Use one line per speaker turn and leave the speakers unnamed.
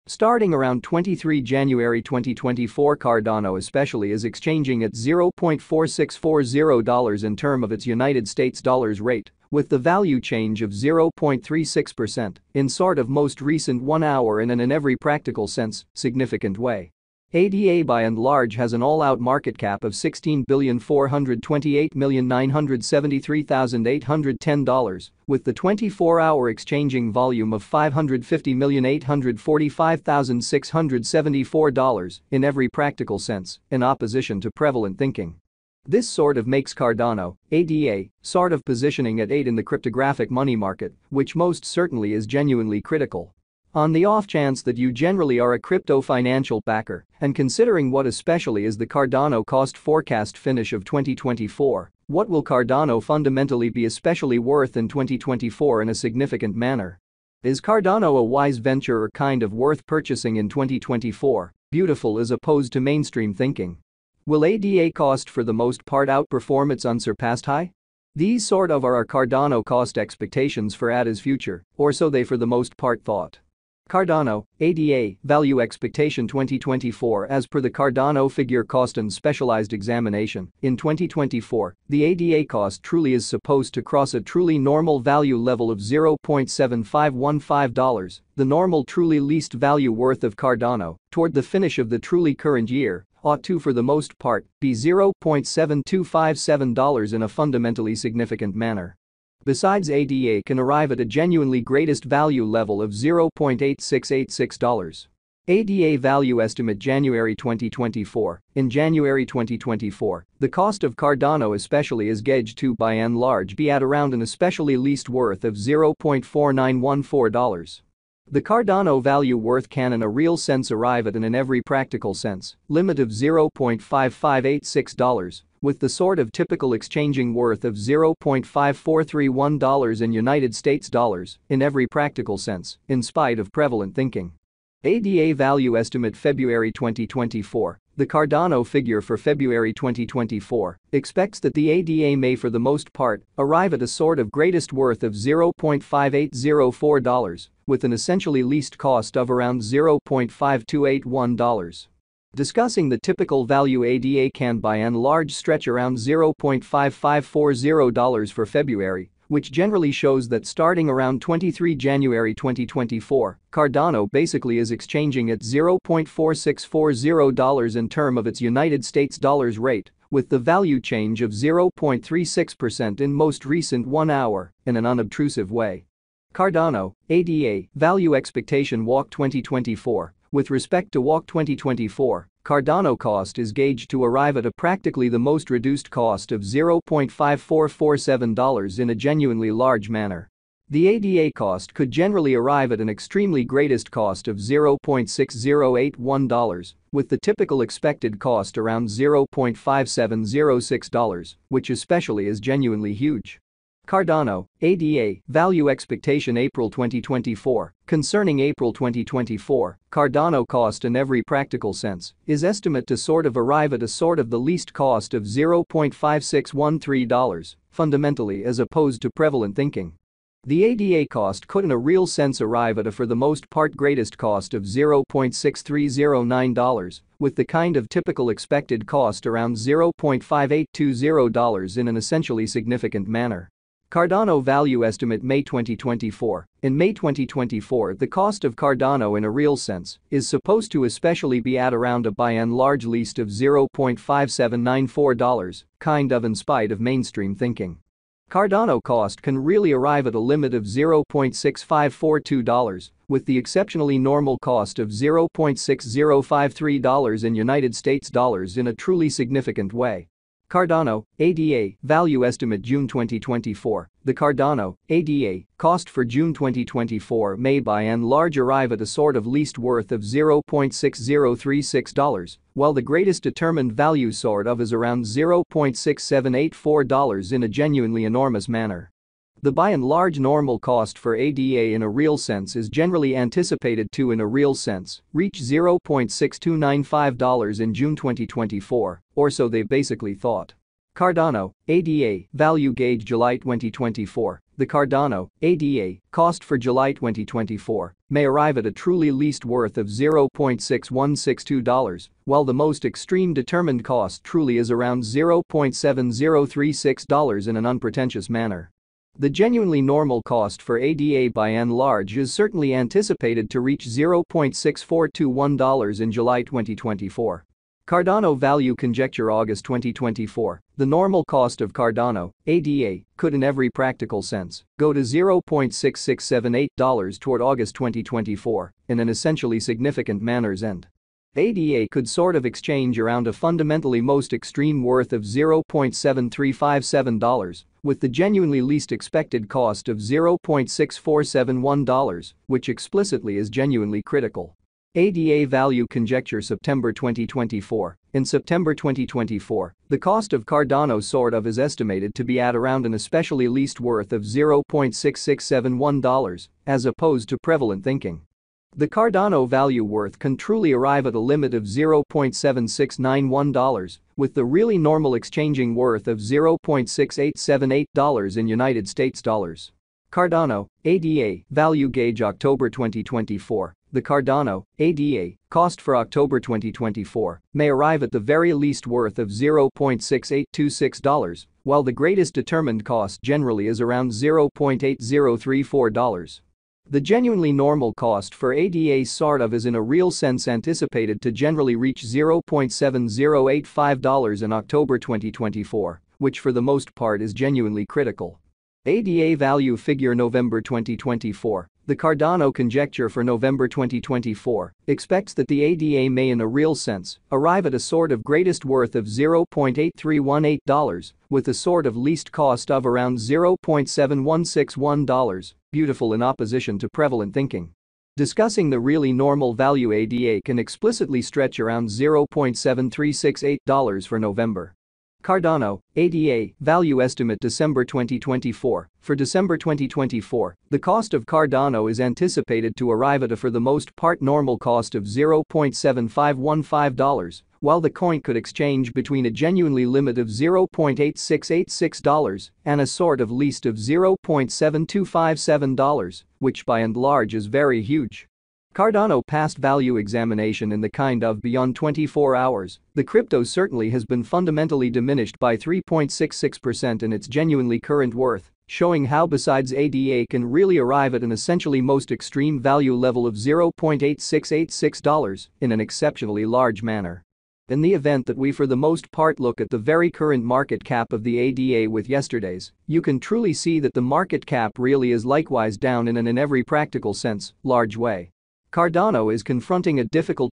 Starting around 23 January 2024, Cardano especially is exchanging at $0.4640 in term of its United States dollars rate, with the value change of 0.36% in sort of most recent 1 hour and in every practical sense, significant way. ADA by and large has an all-out market cap of $16,428,973,810, with the 24-hour exchanging volume of $550,845,674 in every practical sense, in opposition to prevalent thinking. This sort of makes Cardano, ADA, sort of positioning at 8 in the cryptographic money market, which most certainly is genuinely critical. On the off chance that you generally are a crypto financial backer, and considering what especially is the Cardano cost forecast finish of 2024, what will Cardano fundamentally be especially worth in 2024 in a significant manner? Is Cardano a wise venture or kind of worth purchasing in 2024, beautiful as opposed to mainstream thinking? Will ADA cost for the most part outperform its unsurpassed high? These sort of are our Cardano cost expectations for ADA's future, or so they for the most part thought. Cardano, ADA, value expectation 2024. As per the Cardano figure cost and specialized examination, in 2024, the ADA cost truly is supposed to cross a truly normal value level of $0.7515, the normal truly least value worth of Cardano, toward the finish of the truly current year, ought to for the most part be $0.7257 in a fundamentally significant manner. Besides, ADA can arrive at a genuinely greatest value level of $0.8686. ADA value estimate January 2024. In January 2024, the cost of Cardano especially is gauged to by and large be at around an especially least worth of $0.4914. The Cardano value worth can in a real sense arrive at an in every practical sense limit of $0.5586, with the sort of typical exchanging worth of $0.5431 in United States dollars in every practical sense, in spite of prevalent thinking. ADA value estimate February 2024. The Cardano figure for February 2024 expects that the ADA may for the most part arrive at a sort of greatest worth of $0.5804, with an essentially least cost of around $0.5281. Discussing the typical value, ADA can by and large stretch around $0.5540 for February, which generally shows that starting around 23 January 2024, Cardano basically is exchanging at $0.4640 in term of its United States dollars rate, with the value change of 0.36% in most recent 1 hour, in an unobtrusive way. Cardano, ADA, value expectation walk 2024. With respect to walk 2024, Cardano cost is gauged to arrive at a practically the most reduced cost of $0.5447 in a genuinely large manner. The ADA cost could generally arrive at an extremely greatest cost of $0.6081, with the typical expected cost around $0.5706, which especially is genuinely huge. Cardano, ADA, value expectation April 2024. Concerning April 2024, Cardano cost in every practical sense is estimate to sort of arrive at a sort of the least cost of $0.5613, fundamentally as opposed to prevalent thinking. The ADA cost could in a real sense arrive at a for the most part greatest cost of $0.6309, with the kind of typical expected cost around $0.5820 in an essentially significant manner. Cardano value estimate May 2024. In May 2024, the cost of Cardano in a real sense is supposed to especially be at around a by and large least of $0.5794, kind of in spite of mainstream thinking. Cardano cost can really arrive at a limit of $0.6542, with the exceptionally normal cost of $0.6053 in United States dollars in a truly significant way. Cardano, ADA, value estimate June 2024. The Cardano, ADA, cost for June 2024 may by and large arrive at a sort of least worth of $0.6036, while the greatest determined value sort of is around $0.6784 in a genuinely enormous manner. The by and large normal cost for ADA in a real sense is generally anticipated to in a real sense reach $0.6295 in June 2024, or so they basically thought. Cardano, ADA, value gauge July 2024. The Cardano, ADA, cost for July 2024 may arrive at a truly least worth of $0.6162, while the most extreme determined cost truly is around $0.7036 in an unpretentious manner. The genuinely normal cost for ADA by and large is certainly anticipated to reach $0.6421 in July 2024. Cardano Value Conjecture August 2024. The normal cost of Cardano, ADA, could in every practical sense go to $0.6678 toward August 2024 in an essentially significant manner's end. ADA could sort of exchange around a fundamentally most extreme worth of $0.7357, with the genuinely least expected cost of $0.6471, which explicitly is genuinely critical. ADA Value Conjecture September 2024. In September 2024, the cost of Cardano sort of is estimated to be at around an especially least worth of $0.6671, as opposed to prevalent thinking. The Cardano value worth can truly arrive at a limit of $0.7691, with the really normal exchanging worth of $0.6878 in United States dollars. Cardano, ADA, Value Gauge October 2024. The Cardano, ADA, cost for October 2024 may arrive at the very least worth of $0.6826, while the greatest determined cost generally is around $0.8034. The genuinely normal cost for ADA sort of is in a real sense anticipated to generally reach $0.7085 in October 2024, which for the most part is genuinely critical. ADA Value Figure November 2024. The Cardano conjecture for November 2024 expects that the ADA may in a real sense arrive at a sort of greatest worth of $0.8318, with a sort of least cost of around $0.7161, beautiful in opposition to prevalent thinking. Discussing the really normal value ADA can explicitly stretch around $0.7368 for November. Cardano, ADA, Value Estimate December 2024. For December 2024, the cost of Cardano is anticipated to arrive at a for the most part normal cost of $0.7515, while the coin could exchange between a genuinely limit of $0.8686 and a sort of least of $0.7257, which by and large is very huge. Cardano passed value examination in the kind of beyond 24 hours. The crypto certainly has been fundamentally diminished by 3.66% in its genuinely current worth, showing how besides ADA can really arrive at an essentially most extreme value level of $0.8686 in an exceptionally large manner. In the event that we for the most part look at the very current market cap of the ADA with yesterday's, you can truly see that the market cap really is likewise down in an in every practical sense, large way. Cardano is confronting a difficult